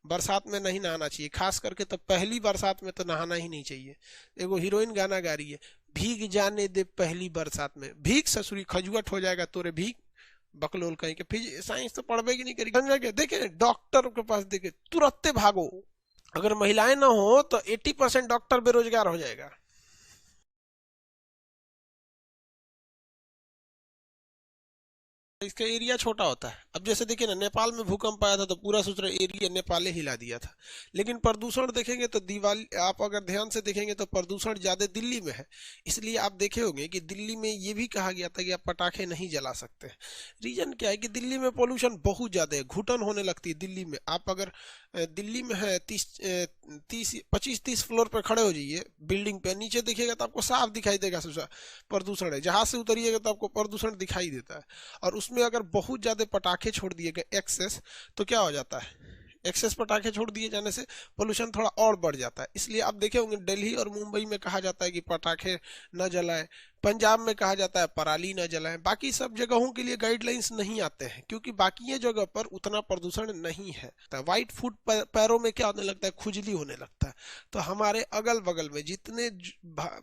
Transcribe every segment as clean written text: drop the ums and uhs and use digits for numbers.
बरसात में नहीं नहाना चाहिए, खास करके तो पहली बरसात में तो नहाना ही नहीं चाहिए। एगो हीरोइन गाना गा रही है, भीग जाने दे पहली बरसात में, भीग ससुरी खजुआट हो जाएगा तोरे भीग, बकलोल कहीं के। फिर साइंस तो पढ़वे की नहीं करेगी, समझ गए? देखे डॉक्टर के पास देखे तुरंत भागो। अगर महिलाएं ना हो तो 80% डॉक्टर बेरोजगार हो जाएगा। इसका एरिया छोटा होता है। अब जैसे देखिए ना, नेपाल में भूकंप आया था तो पूरा सोच रहे एरिया नेपाल हिला दिया था। लेकिन प्रदूषण देखेंगे तो दिवाली, आप अगर ध्यान से देखेंगे तो प्रदूषण ज्यादा दिल्ली में है। इसलिए आप देखे होंगे कि दिल्ली में ये भी कहा गया था कि आप पटाखे नहीं जला सकते। रीजन क्या है कि दिल्ली में पोल्यूशन बहुत ज्यादा है, घुटन होने लगती है दिल्ली में। आप अगर दिल्ली में है 25-30 फ्लोर पर खड़े हो जाइए बिल्डिंग पे, नीचे देखिएगा तो आपको साफ दिखाई देगा प्रदूषण है। जहां से उतरिएगा तो आपको प्रदूषण दिखाई देता है। और उसमें अगर बहुत ज्यादा पटाखे छोड़ दिए गए एक्सेस, तो क्या हो जाता है, एक्सेस पटाखे छोड़ दिए जाने से पोल्यूशन थोड़ा और बढ़ जाता है। इसलिए आप देखे होंगे दिल्ली और मुंबई में कहा जाता है कि पटाखे न जलाएं, पंजाब में कहा जाता है पराली न जलाएं। बाकी सब जगहों के लिए गाइडलाइंस नहीं आते हैं, क्योंकि बाकी ये जगह पर उतना प्रदूषण नहीं है। तो व्हाइट फूट पैरों में क्या होने लगता है, खुजली होने लगता है। तो हमारे अगल बगल में जितने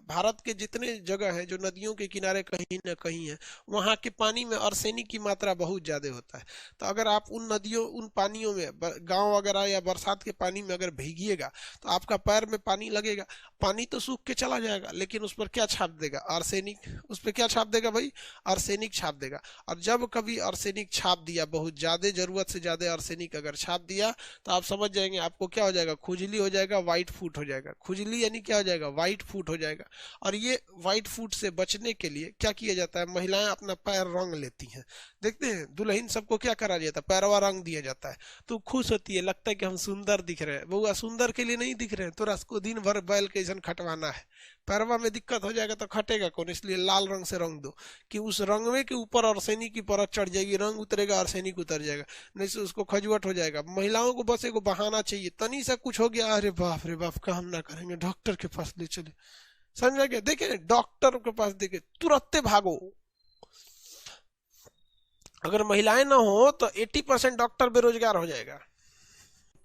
भारत के जितने जगह हैं जो नदियों के किनारे कहीं न कहीं है, वहां के पानी में आर्सेनिक की मात्रा बहुत ज्यादा होता है। तो अगर आप उन नदियों, उन पानियों में, गांव वगैरह या बरसात के पानी में अगर भीगिएगा तो आपका पैर में पानी लगेगा। पानी तो सूख के चला जाएगा, लेकिन उस पर क्या छाप देगा, आर्सेनिक। उस पर क्या छाप देगा भाई, आर्सेनिक छाप देगा। और जब कभी आर्सेनिक छाप दिया, बहुत ज्यादा जरूरत से ज्यादा आर्सेनिक अगर छाप दिया, तो आप समझ जाएंगे आपको क्या हो जाएगा, खुजली हो जाएगा, व्हाइट फूट हो जाएगा। खुजली यानी क्या हो जाएगा, व्हाइट फूट हो जाएगा। और ये व्हाइट फूट से बचने के लिए क्या किया जाता है, महिलाएं अपना पैर रंग लेती हैं। देखते हैं दुल्हन सबको क्या करा जाता है, पैरवा रंग दिया जाता है। तो खुश होती है, लगता है कि हम सुंदर दिख रहे हैं। बउआ सुंदर के लिए नहीं दिख रहे हैं, तो रसको दिन भर बैल के जैसन खटवाना है। पैरवा में दिक्कत हो जाएगा तो खटेगा कौन, इसलिए लाल रंग से रंग दो, कि उस रंग में के ऊपर आर्सेनिक की परत चढ़ जाएगी, रंग उतरेगा, आर्सेनिक उतर जाएगा, नहीं से उसको खजुआट हो जाएगा। महिलाओं को बस एक बहाना चाहिए, तनी सा कुछ हो गया, अरे बाप रे बाप, काम ना करेंगे, डॉक्टर के पास ले चले। समझ गया? देखे डॉक्टर के पास देखे तुरंत भागो। अगर महिलाएं ना हो तो 80% डॉक्टर बेरोजगार हो जाएगा।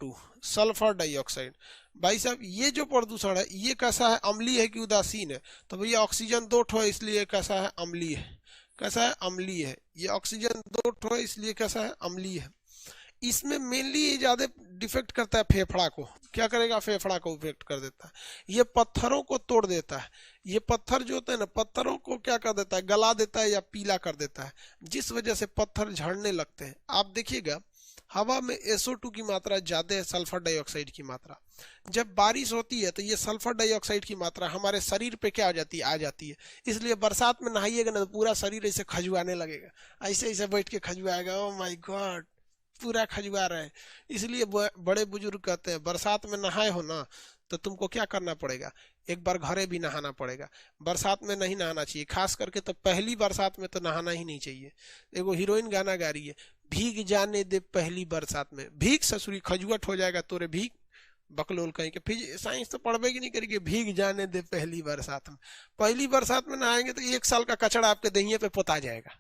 Two, sulphur dioxide. भाई साहब ये जो प्रदूषण है ये कैसा है, अम्लीय है कि उदासीन है? तो भैया ऑक्सीजन 2 है, इसलिए कैसा है, अम्लीय है। कैसा है, अम्लीय है। ये ऑक्सीजन 2 है, इसलिए कैसा है, अम्लीय है। इसमें मेनली ये ज्यादा डिफेक्ट करता है फेफड़ा को। क्या करेगा, फेफड़ा को इफेक्ट कर देता है। ये पत्थरों को तोड़ देता है। ये पत्थर जो होते हैं ना, पत्थरों को क्या कर देता है, गला देता है या पीला कर देता है, जिस वजह से पत्थर झड़ने लगते हैं। आप देखिएगा हवा में SO2 की मात्रा ज्यादा है, सल्फर डाइऑक्साइड की मात्रा। जब बारिश होती है तो ये सल्फर डाइऑक्साइड की मात्रा हमारे शरीर पे क्या हो जाती है, आ जाती है। इसलिए बरसात में नहाइएगा ना तो पूरा शरीर ऐसे खजुआने लगेगा, ऐसे ऐसे बैठ के खजुआएगा, ओ माय गॉड, पूरा खजुआ रहा है। इसलिए बड़े बुजुर्ग कहते हैं बरसात में नहाए हो ना तो तुमको क्या करना पड़ेगा, एक बार घरे भी नहाना पड़ेगा। बरसात में नहीं नहाना चाहिए, खास करके तो पहली बरसात में तो नहाना ही नहीं चाहिए। एगो हीरोइन गाना गा रही है, भीग जाने दे पहली बरसात में, भीग ससुरी खजुआट हो जाएगा तोरे भीग, बकलोल कहीं के। फिर साइंस तो पढ़वे की नहीं करेगी, भीग जाने दे पहली बरसात में। पहली बरसात में नहाएंगे तो 1 साल का कचड़ा आपके दहिये पे पोता जाएगा।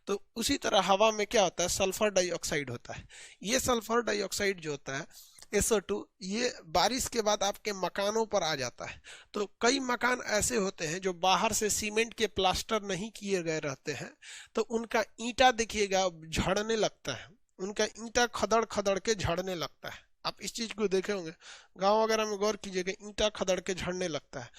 तो उसी तरह हवा में क्या होता है, सल्फर डाइऑक्साइड होता है। ये सल्फर डाइऑक्साइड जो होता है SO2, ये बारिश के बाद आपके मकानों पर आ जाता है। तो कई मकान ऐसे होते हैं जो बाहर से सीमेंट के प्लास्टर नहीं किए गए रहते हैं, तो उनका ईंटा देखिएगा झड़ने लगता है, उनका ईंटा खदड़ खदड़ के झड़ने लगता है। आप इस चीज को देखे होंगे, गांव वगैरह में गौर कीजिएगा, ईंटा खदड़ के झड़ने लगता है।